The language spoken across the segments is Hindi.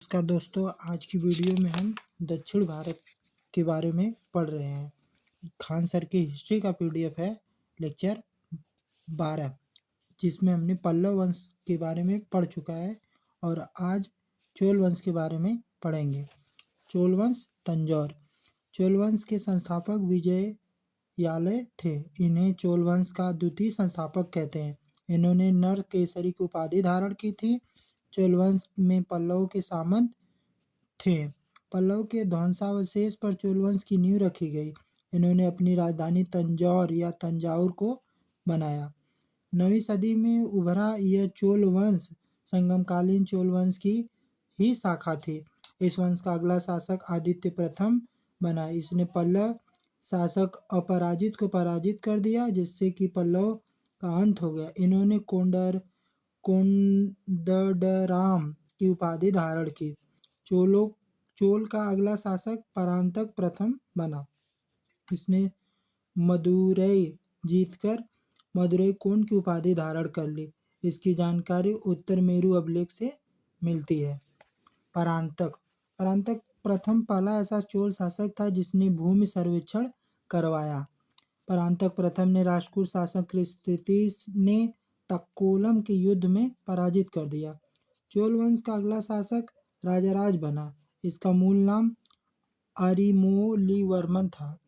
नमस्कार दोस्तों, आज की वीडियो में हम दक्षिण भारत के बारे में पढ़ रहे हैं। खान सर की हिस्ट्री का पीडीएफ है लेक्चर 12, जिसमें हमने पल्लव वंश के बारे में पढ़ चुका है और आज चोल वंश के बारे में पढ़ेंगे। चोल वंश तंजौर। चोल वंश के संस्थापक विजय याले थे। इन्हें चोल वंश का द्वितीय संस्थापक कहते हैं। इन्होंने नर केसरी की उपाधि धारण की थी। चोल वंश में पल्लव के सामंत थे। पल्लव के ध्वंसावशेष पर चोल वंश की नींव रखी गई। इन्होंने अपनी राजधानी तंजौर या तंजाउर को बनाया। 9वीं सदी में उभरा यह चोल वंश संगमकालीन चोल वंश की ही शाखा थी। इस वंश का अगला शासक आदित्य प्रथम बना। इसने पल्लव शासक अपराजित को पराजित कर दिया, जिससे कि पल्लव का अंत हो गया। इन्होंने कोंडदराम की उपाधि धारण की। चोल का अगला शासक परांतक प्रथम बना। इसने मदुरै जीतकर मदुरै कोंड की उपाधि धारण कर ली। इसकी जानकारी उत्तर मेरु अभिलेख से मिलती है। परांतक प्रथम पहला ऐसा चोल शासक था जिसने भूमि सर्वेक्षण करवाया। परांतक प्रथम ने राष्ट्रकूट शासक क्रिस्टिस ने तक्कोलम के युद्ध में पराजित कर दिया। चोल वंश का अगला शासक राजराज बना। इसका मूल नाम अरिमोलिवर्मन था।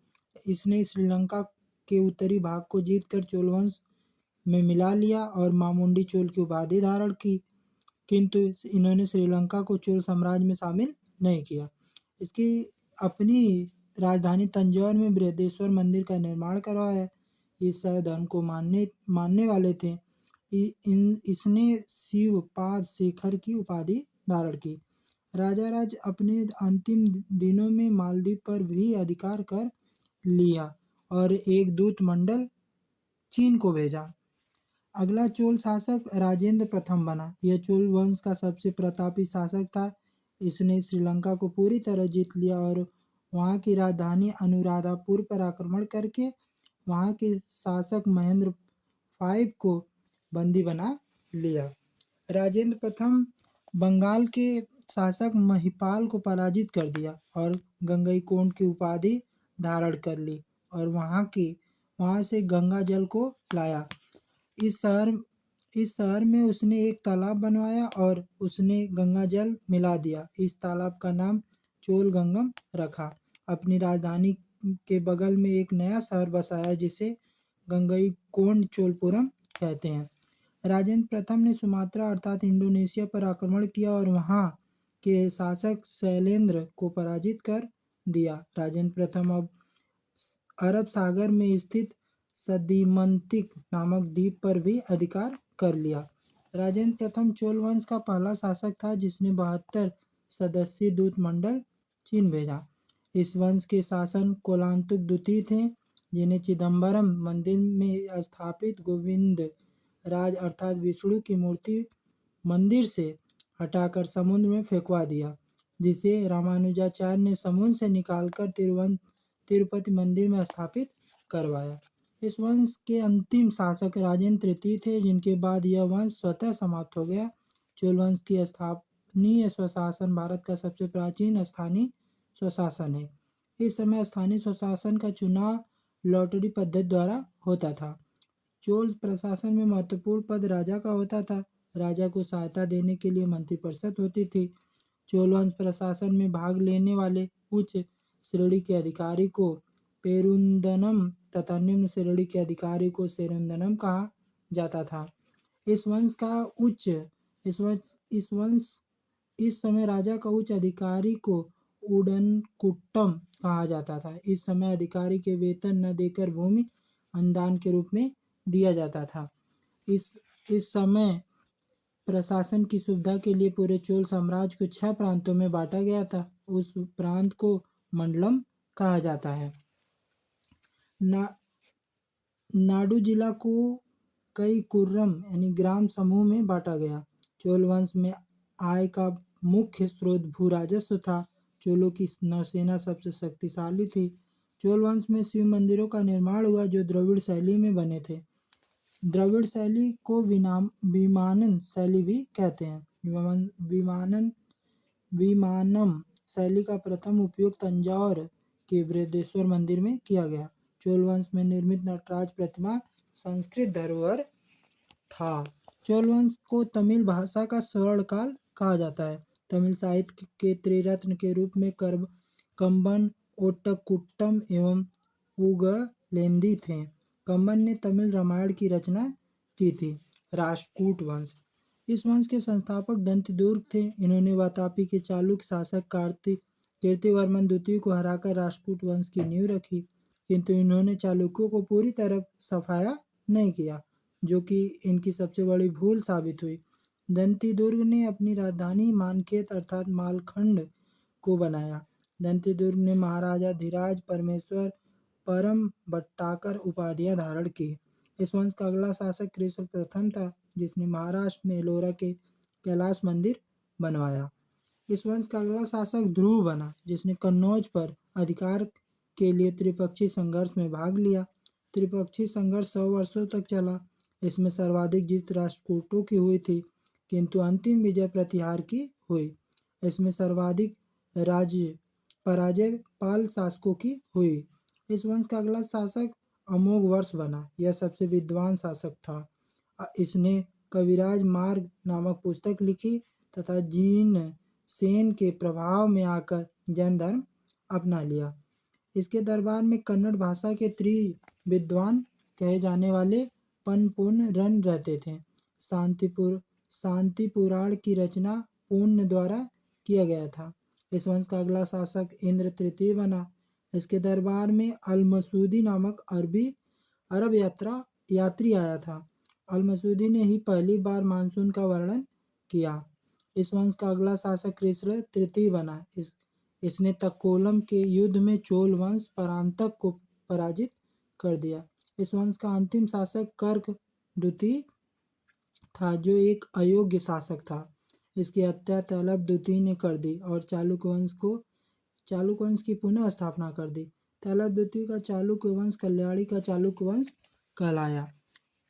इसने श्रीलंका के उत्तरी भाग को जीतकर चोल वंश में मिला लिया और मामुंडी चोल की उपाधि धारण की, किंतु इन्होंने श्रीलंका को चोल साम्राज्य में शामिल नहीं किया। इसकी अपनी राजधानी तंजौर में बृहदेश्वर मंदिर का निर्माण करवाया। ईसाई धर्म को मानने वाले थे। इसने शिवपाद शेखर की उपाधि धारण की। राजाराज अपने अंतिम दिनों में मालदीव पर भी अधिकार कर लिया और एक दूत मंडल चीन को भेजा। अगला चोल शासक राजेंद्र प्रथम बना। यह चोल वंश का सबसे प्रतापी शासक था। इसने श्रीलंका को पूरी तरह जीत लिया और वहां की राजधानी अनुराधापुर पर आक्रमण करके वहां के शासक महेंद्र फाइव को बंदी बना लिया। राजेंद्र प्रथम बंगाल के शासक महिपाल को पराजित कर दिया और गंगईकोंड की उपाधि धारण कर ली और वहां से गंगा जल को लाया। इस शहर में उसने एक तालाब बनवाया और उसने गंगा जल मिला दिया। इस तालाब का नाम चोल गंगम रखा। अपनी राजधानी के बगल में एक नया शहर बसाया जिसे गंगईकोंड चोलपुरम कहते हैं। राजेंद्र प्रथम ने सुमात्रा अर्थात इंडोनेशिया पर आक्रमण किया और वहां के शासक शैलेंद्र को पराजित कर दिया। राजेंद्र प्रथम अब अरब सागर में स्थित सदीमंतिक नामक द्वीप पर भी अधिकार कर लिया। राजेंद्र प्रथम चोल वंश का पहला शासक था जिसने 72 सदस्यीय दूत मंडल चीन भेजा। इस वंश के शासन कोलांतुक द्वितीय थे, जिन्हें चिदम्बरम मंदिर में स्थापित गोविंद राज अर्थात विष्णु की मूर्ति मंदिर से हटाकर समुद्र में फेंकवा दिया, जिसे रामानुजाचार्य ने समुद्र से निकालकर तिरुपति मंदिर में स्थापित करवाया। इस वंश के अंतिम शासक राजेंद्र तृतीय थे, जिनके बाद यह वंश स्वतः समाप्त हो गया। चोल वंश की स्थानीय स्वशासन भारत का सबसे प्राचीन स्थानीय स्वशासन है। इस समय स्थानीय स्वशासन का चुनाव लॉटरी पद्धति द्वारा होता था। चोल प्रशासन में महत्वपूर्ण पद राजा का होता था। राजा को सहायता देने के लिए मंत्रिपरिषद होती थी। चोल वंश प्रशासन में भाग लेने वाले उच्च श्रेणी के अधिकारी को पेरुंदनम तथा निम्न श्रेणी के अधिकारी को सेरुंदनम कहा जाता था। इस समय राजा का उच्च अधिकारी को उडनकुट्टम कहा जाता था। इस समय अधिकारी के वेतन न देकर भूमि अनुदान के रूप में दिया जाता था। इस समय प्रशासन की सुविधा के लिए पूरे चोल साम्राज्य को 6 प्रांतों में बांटा गया था। उस प्रांत को मंडलम कहा जाता है। नाडु जिला को कई कुर्रम यानी ग्राम समूह में बांटा गया। चोल वंश में आय का मुख्य स्रोत भू राजस्व था। चोलों की नौसेना सबसे शक्तिशाली थी। चोल वंश में शिव मंदिरों का निर्माण हुआ जो द्रविड़ शैली में बने थे। द्रविड़ शैली को विमानन शैली भी कहते हैं। विमानम शैली का प्रथम उपयोग तंजौर के बृहदेश्वर मंदिर में किया गया। चोल वंश में निर्मित नटराज प्रतिमा संस्कृत धरोहर था। चोल वंश को तमिल भाषा का स्वर्ण काल कहा जाता है। तमिल साहित्य के त्रिरत्न के रूप में कंबन, ओट्टकुट्टम एवं पुगलेंदी थे। कंबन ने तमिल रामायण की रचना की थी। राष्ट्रकूट वंश, इस वंश के संस्थापक दंतिदुर्ग थे। इन्होंने वातापी के चालुक्य शासक कीर्तिवर्मन द्वितीय को हराकर राष्ट्रकूट वंश की नींव रखी, किंतु इन्होंने चालुक्यों को पूरी तरह सफाया नहीं किया, जो कि इनकी सबसे बड़ी भूल साबित हुई। दंतिदुर्ग ने अपनी राजधानी मानखेत अर्थात मालखंड को बनाया। दंतिदुर्ग ने महाराजा धीराज परमेश्वर परम बट्टाकर उपाधियां धारण की। इस वंश का अगला शासक कृष्ण प्रथम था, जिसने महाराष्ट्र में एलोरा के कैलाश मंदिर बनवाया। इस वंश का अगला शासक ध्रुव बना, जिसने कन्नौज पर अधिकार के लिए त्रिपक्षीय संघर्ष में भाग लिया। त्रिपक्षीय संघर्ष 100 वर्षों तक चला। इसमें सर्वाधिक जीत राष्ट्रकूटों की हुई थी, किंतु अंतिम विजय प्रतिहार की हुई। इसमें सर्वाधिक राज्य पराजय पाल शासकों की हुई। इस वंश का अगला शासक अमोघ वर्ष बना। यह सबसे विद्वान शासक था। इसने कविराज मार्ग नामक पुस्तक लिखी तथा जीन सेन के प्रभाव में आकर जैन धर्म अपना लिया। इसके दरबार में कन्नड़ भाषा के विद्वान कहे जाने वाले पनपुन रन रहते थे। शांति पुराण की रचना पूर्ण द्वारा किया गया था। इस वंश का अगला शासक इंद्र तृतीय बना। इसके दरबार में अल-मसूदी नामक अरब यात्री आया था। अल-मसूदी ने ही पहली बार मानसून का वर्णन किया। इस वंश का अगला शासक कृष्ण तृतीय बना। इसने तक्कोलम के युद्ध में चोल वंश परांतक को पराजित कर दिया। इस वंश का अंतिम शासक कर्क द्वितीय था, जो एक अयोग्य शासक था। इसकी हत्या तैलप द्वितीय ने कर दी और चालुक्य वंश की पुनः स्थापना कर दी। तैलप द्वितीय का चालुक्य वंश कल्याणी का चालुक्य वंश कहलाया।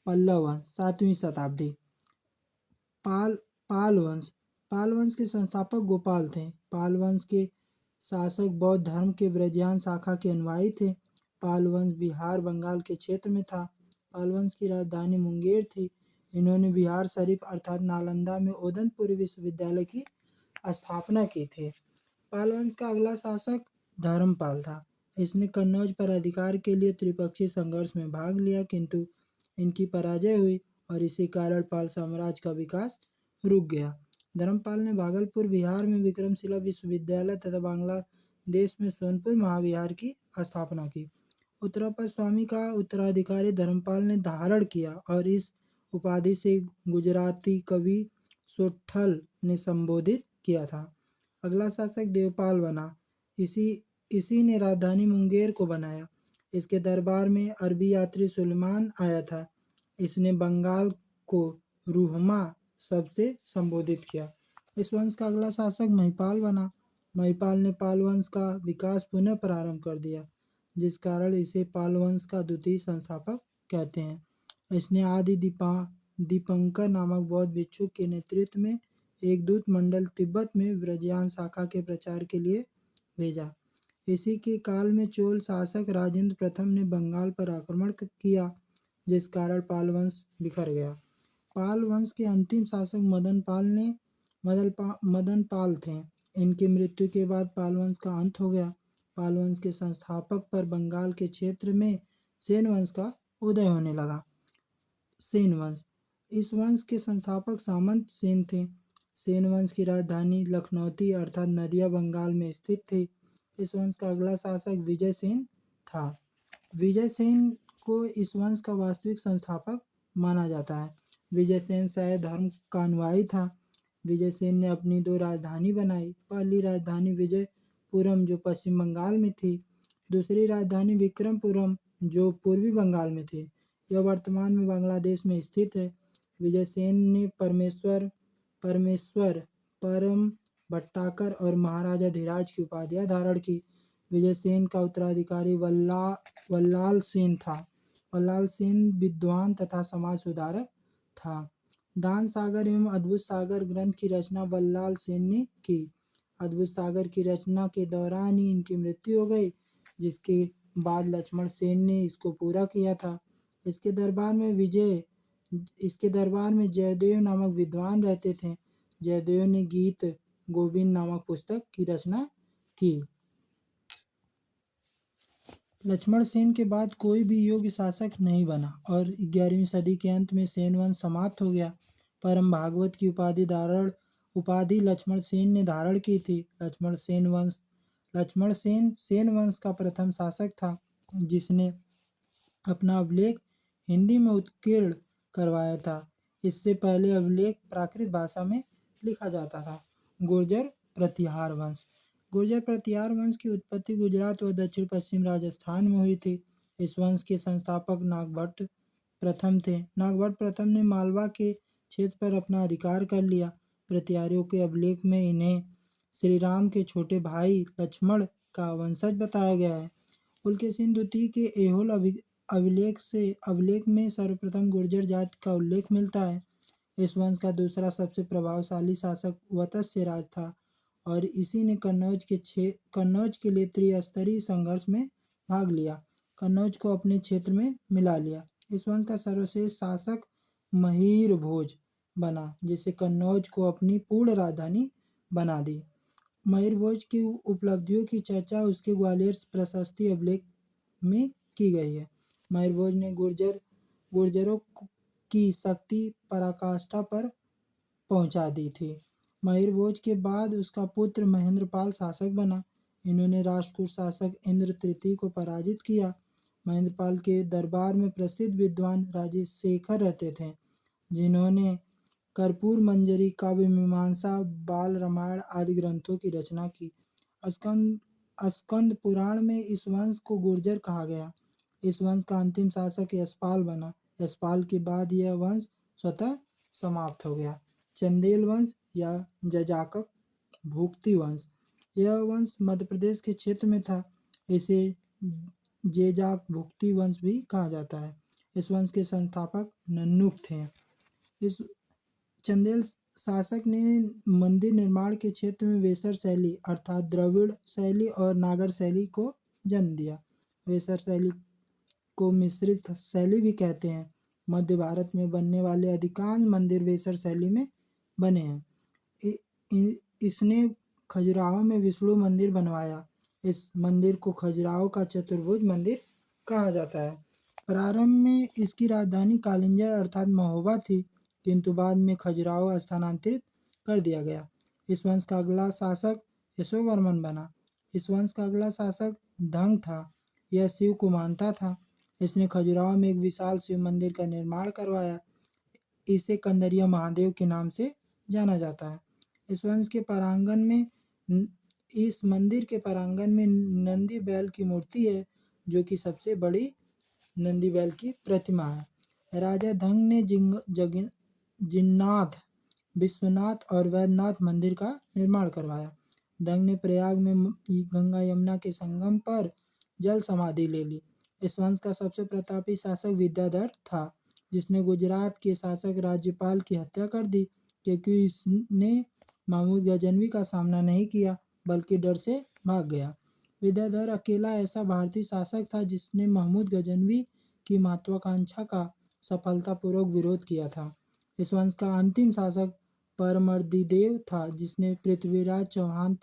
पल्लव वंश 7वीं शताब्दी। पाल वंश के संस्थापक गोपाल थे। पाल वंश के शासक बौद्ध धर्म के ब्रजियान शाखा के अनुयायी थे। पाल वंश बिहार बंगाल के क्षेत्र में था। पाल वंश की राजधानी मुंगेर थी। इन्होंने बिहार शरीफ अर्थात नालंदा में ओदनपुरी विश्वविद्यालय की स्थापना की थी। पाल वंश का अगला शासक धर्मपाल था। इसने कन्नौज पर अधिकार के लिए त्रिपक्षीय संघर्ष में भाग लिया, किंतु इनकी पराजय हुई और इसी कारण पाल साम्राज्य का विकास रुक गया। धर्मपाल ने भागलपुर बिहार में विक्रमशिला विश्वविद्यालय तथा बांग्लादेश में सोनपुर महाविहार की स्थापना की। उत्तरापद स्वामी का उत्तराधिकारी धर्मपाल ने धारण किया और इस उपाधि से गुजराती कवि सोट्ठल ने संबोधित किया था। अगला शासक देवपाल बना। इसी ने राजधानी मुंगेर को बनाया। इसके दरबार में अरबी यात्री सुलेमान आया था। इसने बंगाल को रुहमा शब्द से संबोधित किया। इस वंश का अगला शासक महिपाल बना। महिपाल ने पाल वंश का विकास पुनः प्रारंभ कर दिया, जिस कारण इसे पाल वंश का द्वितीय संस्थापक कहते हैं। इसने आदि दीपंकर नामक बौद्ध भिक्षुक के नेतृत्व में एक दूत मंडल तिब्बत में ब्रजियान शाखा के प्रचार के लिए भेजा। इसी के काल में चोल शासक राजेंद्र प्रथम ने बंगाल पर आक्रमण किया, जिस कारण पाल वंश बिखर गया। पाल वंश के अंतिम शासक मदन पाल थे। इनकी मृत्यु के बाद पाल वंश का अंत हो गया। पाल वंश के संस्थापक पर बंगाल के क्षेत्र में सेन वंश का उदय होने लगा। सेन वंश, इस वंश के संस्थापक सामंत सेन थे। सेन वंश की राजधानी लखनौती अर्थात नदिया बंगाल में स्थित थी। इस वंश का अगला शासक विजय सेन था। विजय सेन को इस वंश का वास्तविक संस्थापक माना जाता है। विजय सेन शायद धर्म का अनुयायी था। विजय सेन ने अपनी 2 राजधानी बनाई। पहली राजधानी विजयपुरम जो पश्चिम बंगाल में थी, दूसरी राजधानी विक्रमपुरम जो पूर्वी बंगाल में थी। यह वर्तमान में बांग्लादेश में स्थित है। विजय सेन ने परमेश्वर परम भट्टाकर और महाराजा धीराज की उपाधियां धारण की। विजय सेन का उत्तराधिकारी वल्लाल सेन था। वल्लाल सेन विद्वान तथा समाज सुधारक था। दान सागर एवं अद्भुत सागर ग्रंथ की रचना वल्लाल सेन ने की। अद्भुत सागर की रचना के दौरान ही इनकी मृत्यु हो गई, जिसके बाद लक्ष्मण सेन ने इसको पूरा किया था। इसके दरबार में विजय इसके दरबार में जयदेव नामक विद्वान रहते थे। जयदेव ने गीत गोविंद नामक पुस्तक की रचना की। लक्ष्मण सेन के बाद कोई भी योग्य शासक नहीं बना और 11वीं सदी के अंत में सेन वंश समाप्त हो गया। परम भागवत की उपाधि लक्ष्मण सेन ने धारण की थी। लक्ष्मण सेन सेन वंश का प्रथम शासक था, जिसने अपना अभिलेख हिंदी में उत्कीर्ण करवाया था। इससे पहले अभिलेख प्राकृत भाषा में लिखा जाता था। गुर्जर प्रतिहार वंश की उत्पत्ति गुजरात व दक्षिण पश्चिम राजस्थान में हुई थी। इस वंश के संस्थापक नागभट्ट प्रथम थे। नागभट्ट प्रथम ने मालवा के क्षेत्र पर अपना अधिकार कर लिया। प्रतिहारियों के अभिलेख में इन्हें श्री राम के छोटे भाई लक्ष्मण का वंशज बताया गया है। पुलकेशिन द्वितीय के ऐहोल अभिलेख में सर्वप्रथम गुर्जर जाति का उल्लेख मिलता है। इस वंश का दूसरा सबसे प्रभावशाली शासक वत्स्य राज था और इसी ने कन्नौज के लिए त्रिस्तरीय संघर्ष में भाग लिया। कन्नौज को अपने क्षेत्र में मिला लिया। इस वंश का सर्वश्रेष्ठ शासक महीर भोज बना, जिसे कन्नौज को अपनी पूर्ण राजधानी बना दी। महीर भोज की उपलब्धियों की चर्चा उसके ग्वालियर प्रशस्ति अभिलेख में की गई है। महीर भोज ने गुर्जरों की शक्ति पराकाष्ठा पर पहुंचा दी थी। महीर भोज के बाद उसका पुत्र महेंद्रपाल शासक बना। इन्होंने राष्ट्रकूट शासक इंद्र तृतीय को पराजित किया। महेंद्रपाल के दरबार में प्रसिद्ध विद्वान राजशेखर रहते थे, जिन्होंने कर्पूर मंजरी, काव्य मीमांसा, बाल रामायण आदि ग्रंथों की रचना की। स्कंद पुराण में इस वंश को गुर्जर कहा गया। इस वंश का अंतिम शासक यशपाल बना। यशपाल के बाद यह वंश स्वतः समाप्त हो गया। चंदेल वंश या जजाकक भुक्ति वंश, यह वंश मध्य प्रदेश के क्षेत्र में था। इसे जेजाक भुक्ति वंश भी कहा जाता है। इस वंश के संस्थापक नन्नुक थे। इस चंदेल शासक ने मंदिर निर्माण के क्षेत्र में वेसर शैली अर्थात द्रविड़ शैली और नागर शैली को जन्म दिया। वेसर शैली को मिश्रित शैली भी कहते हैं। मध्य भारत में बनने वाले अधिकांश मंदिर वेसर शैली में बने हैं। इसने खजुराहो में विष्णु मंदिर बनवाया। इस मंदिर को खजुराहो का चतुर्भुज मंदिर कहा जाता है। प्रारंभ में इसकी राजधानी कालिंजर अर्थात महोबा थी, किंतु बाद में खजुराहो स्थानांतरित कर दिया गया। इस वंश का अगला शासक यशोवर्मन बना। इस वंश का अगला शासक धंग था। यह शिव को मानता था। इसने खजुराहो में एक विशाल शिव मंदिर का निर्माण करवाया। इसे कंदरिया महादेव के नाम से जाना जाता है। इस मंदिर के प्रांगण में नंदी बैल की मूर्ति है, जो कि सबसे बड़ी नंदी बैल की प्रतिमा है। राजा धंग ने जिन्नाथ, विश्वनाथ और वैद्यनाथ मंदिर का निर्माण करवाया। धंग ने प्रयाग में गंगा यमुना के संगम पर जल समाधि ले ली। इस वंश का सबसे प्रतापी शासक विद्याधर था, जिसने गुजरात के शासक राज्यपाल की हत्या कर दी, क्योंकि इसने महमूद गजनवी का सामना नहीं किया बल्कि डर से भाग गया। विद्याधर अकेला ऐसा भारतीय शासक था जिसने महमूद गजनवी की महत्वाकांक्षा का सफलतापूर्वक विरोध किया था। इस वंश का अंतिम शासक परमर्दिदेव था, जिसे पृथ्वीराज चौहान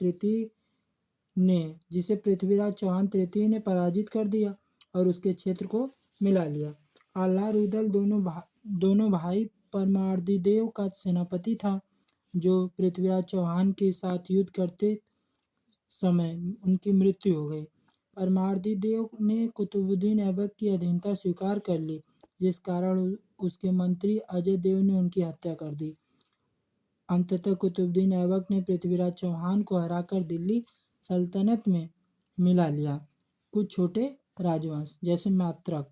तृतीय ने पराजित कर दिया और उसके क्षेत्र को मिला लिया। आल्हा रुदल दोनों भाई परमार्दिदेव का सेनापति था, जो पृथ्वीराज चौहान के साथ युद्ध करते समय उनकी मृत्यु हो गई। परमार्दिदेव ने कुतुबुद्दीन ऐबक की अधीनता स्वीकार कर ली, जिस कारण उसके मंत्री अजय देव ने उनकी हत्या कर दी। अंततः कुतुबुद्दीन ऐबक ने पृथ्वीराज चौहान को हराकर दिल्ली सल्तनत में मिला लिया। कुछ छोटे राजवंश जैसे मात्रक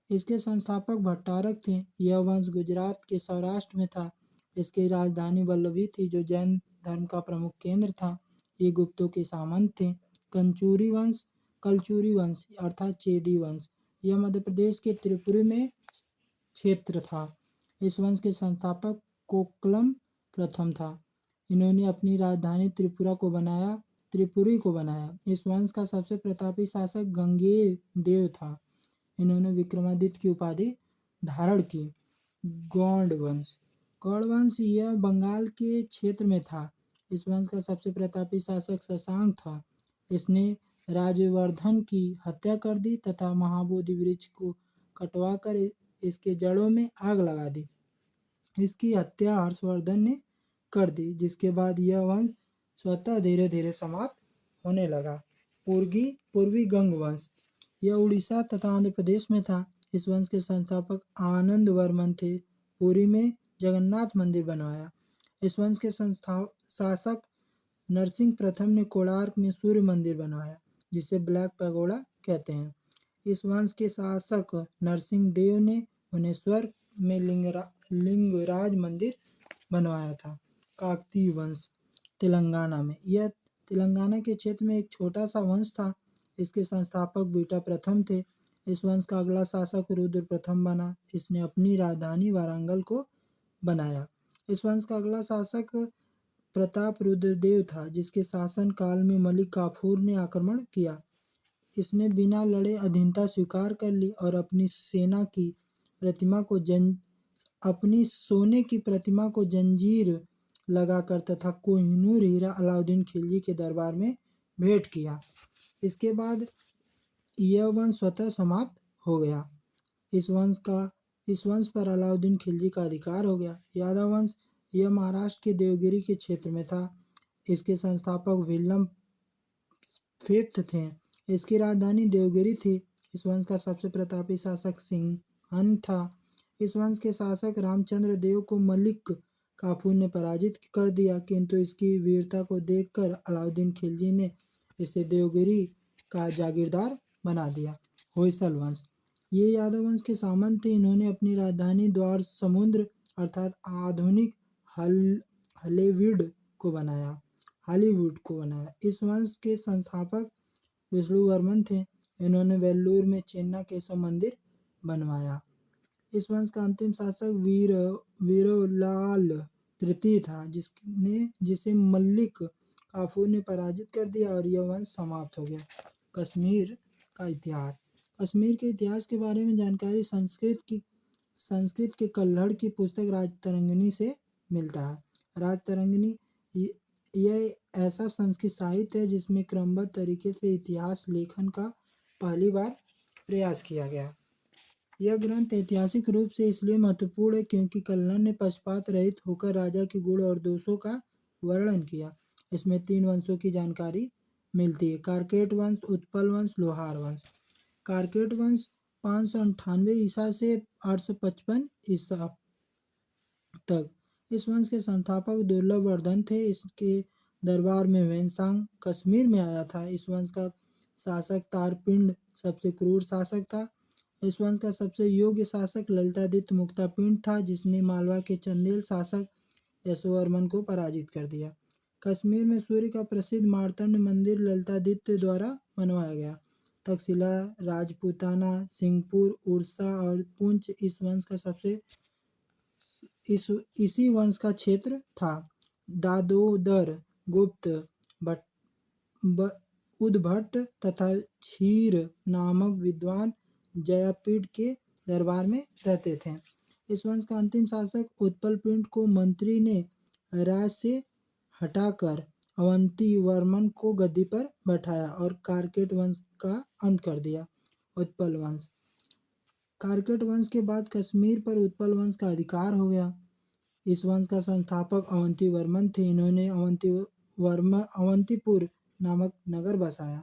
इसके संस्थापक भट्टारक थे। यह वंश गुजरात के सौराष्ट्र में था। इसकी राजधानी वल्लभी थी, जो जैन धर्म का प्रमुख केंद्र था। ये गुप्तों के सामंत थे। कलचुरी वंश अर्थात चेदी वंश, यह मध्य प्रदेश के त्रिपुरी में क्षेत्र था। इस वंश के संस्थापक कोकलम प्रथम था। इन्होंने अपनी राजधानी त्रिपुरी को बनाया। इस वंश का सबसे प्रतापी शासक गंगेय देव था। इन्होंने विक्रमादित्य की उपाधि धारण की। गौड़ वंश। गौड़ वंश यह बंगाल के क्षेत्र में था। इस वंश का सबसे प्रतापी शासक शशांक था। इसने राजवर्धन की हत्या कर दी तथा महाबोधि वृक्ष को कटवाकर इसके जड़ों में आग लगा दी। इसकी हत्या हर्षवर्धन ने कर दी, जिसके बाद यह वंश स्वतः धीरे धीरे समाप्त होने लगा। पूर्वी गंग वंश। यह उड़ीसा तथा आंध्र प्रदेश में था। इस वंश के संस्थापक आनंद वर्मन थे। पुरी में जगन्नाथ मंदिर बनवाया। इस वंश के शासक नरसिंह प्रथम ने कोणार्क में सूर्य मंदिर बनवाया, जिसे ब्लैक पैगोडा कहते हैं। इस वंश के शासक नरसिंह देव ने भुवनेश्वर में लिंगराज मंदिर बनवाया था। काकतीय वंश। तेलंगाना में। यह तेलंगाना के क्षेत्र में एक छोटा सा वंश था। इसके संस्थापक बीटा प्रथम थे। इस वंश का अगला शासक रुद्र प्रथम बना। इसने अपनी राजधानी वारंगल को बनाया। इस वंश का अगला शासक प्रताप रुद्रदेव था, जिसके शासन काल में मलिक काफूर ने आक्रमण किया। इसने बिना लड़े अधीनता स्वीकार कर ली और अपनी सोने की प्रतिमा को जंजीर लगाकर तथा कोहिनूर हीरा अलाउद्दीन खिलजी के दरबार में भेंट किया। इसके बाद यह वंश स्वतः समाप्त हो गया। इस वंश पर अलाउद्दीन खिलजी का अधिकार हो गया। यादव वंश। यह महाराष्ट्र के देवगिरी के क्षेत्र में था। इसके संस्थापक विल्यम फिफ्थ थे। इसकी राजधानी देवगिरी थी। इस वंश का सबसे प्रतापी शासक सिंहन था। इस वंश के शासक रामचंद्र देव को मलिक काफूर ने पराजित कर दिया, किंतु इसकी वीरता को देखकर अलाउद्दीन खिलजी ने इसे देवगिरी का जागीरदार बना दिया। होयसल वंश। ये यादव वंश के सामंत थे। इन्होंने अपनी राजधानी द्वार समुद्र अर्थात आधुनिक हॉलीवुड को बनाया। इस वंश के संस्थापक विष्णुवर्मन थे। इन्होंने वेल्लूर में चेन्ना केशव मंदिर बनवाया। इस वंश का अंतिम शासक वीरलाल तृतीय था, जिसे मलिक काफूर ने पराजित कर दिया और यह वंश समाप्त हो गया। कश्मीर का इतिहास। कश्मीर के इतिहास के बारे में जानकारी संस्कृत के कल्हड़ की पुस्तक राजतरंगिणी से मिलता है। राजतरंगिणी यह ऐसा संस्कृत साहित्य है जिसमें क्रमबद्ध तरीके से इतिहास लेखन का पहली बार प्रयास किया गया। यह ग्रंथ ऐतिहासिक रूप से इसलिए महत्वपूर्ण है क्योंकि कल्हड़ ने पक्षपात रहित होकर राजा के गुण और दोषों का वर्णन किया। इसमें 3 वंशों की जानकारी मिलती है: कारकेट वंश, उत्पल वंश, लोहार वंश। कारकेट वंश 598 ईसा से 855 ईसा तक। इस वंश के संस्थापक दुर्लभ वर्धन थे। इसके दरबार में वेनसांग कश्मीर में आया था। इस वंश का शासक तारपिंड सबसे क्रूर शासक था। इस वंश का सबसे योग्य शासक ललितादित्य मुक्तापिंड था, जिसने मालवा के चंदेल शासक यशोवर्मन को पराजित कर दिया। कश्मीर में सूर्य का प्रसिद्ध मार्तंड मंदिर ललितादित्य द्वारा बनवाया गया। तक्षशिला, राजपूताना, सिंहपुर, उड़ीसा और पुंछ इसी वंश का क्षेत्र था। दादोदर, गुप्त, उद्भट तथा क्षीर नामक विद्वान जयापीड़ के दरबार में रहते थे। इस वंश का अंतिम शासक उत्पलपिंड को मंत्री ने राज से हटाकर अवंती वर्मन को गद्दी पर बैठाया और कारकेट वंश का अंत कर दिया। उत्पल वंश। कारकेट वंश के बाद कश्मीर पर उत्पल वंश का अधिकार हो गया। इस वंश का संस्थापक अवंती वर्मन थे। इन्होंने अवंतीपुर नामक नगर बसाया।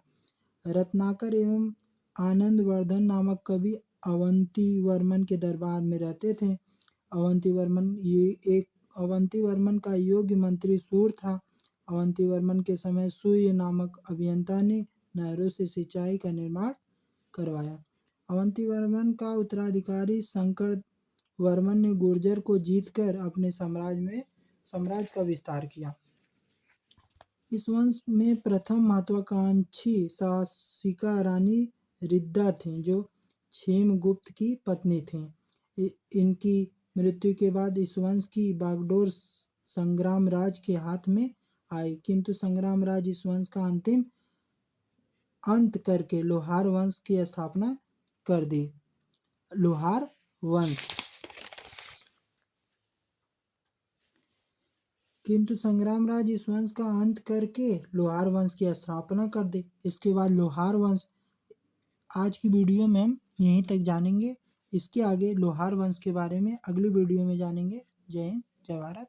रत्नाकर एवं आनंदवर्धन नामक कवि अवंती वर्मन के दरबार में रहते थे। अवंती वर्मन का योग्य मंत्री सूर था। अवंती वर्मन के समय सूर्य नामक अभियंता ने नहरों से सिंचाई का निर्माण करवाया। अवंती वर्मन का उत्तराधिकारी शंकर वर्मन ने गुर्जर को जीतकर अपने साम्राज्य का विस्तार किया। इस वंश में प्रथम महत्वाकांक्षी शासिका रानी रिद्दा थीं, जो क्षेमगुप्त की पत्नी थीं। इनकी मृत्यु के बाद इस वंश की बागडोर संग्रामराज के हाथ में आई, किंतु संग्रामराज इस वंश का अंतिम अंत करके लोहार वंश की स्थापना कर दी। लोहार वंश किंतु संग्रामराज इस वंश का अंत करके लोहार वंश की स्थापना कर दी। इसके बाद लोहार वंश, आज की वीडियो में हम यहीं तक जानेंगे। इसके आगे लोहार वंश के बारे में अगली वीडियो में जानेंगे। जय हिंद, जय भारत।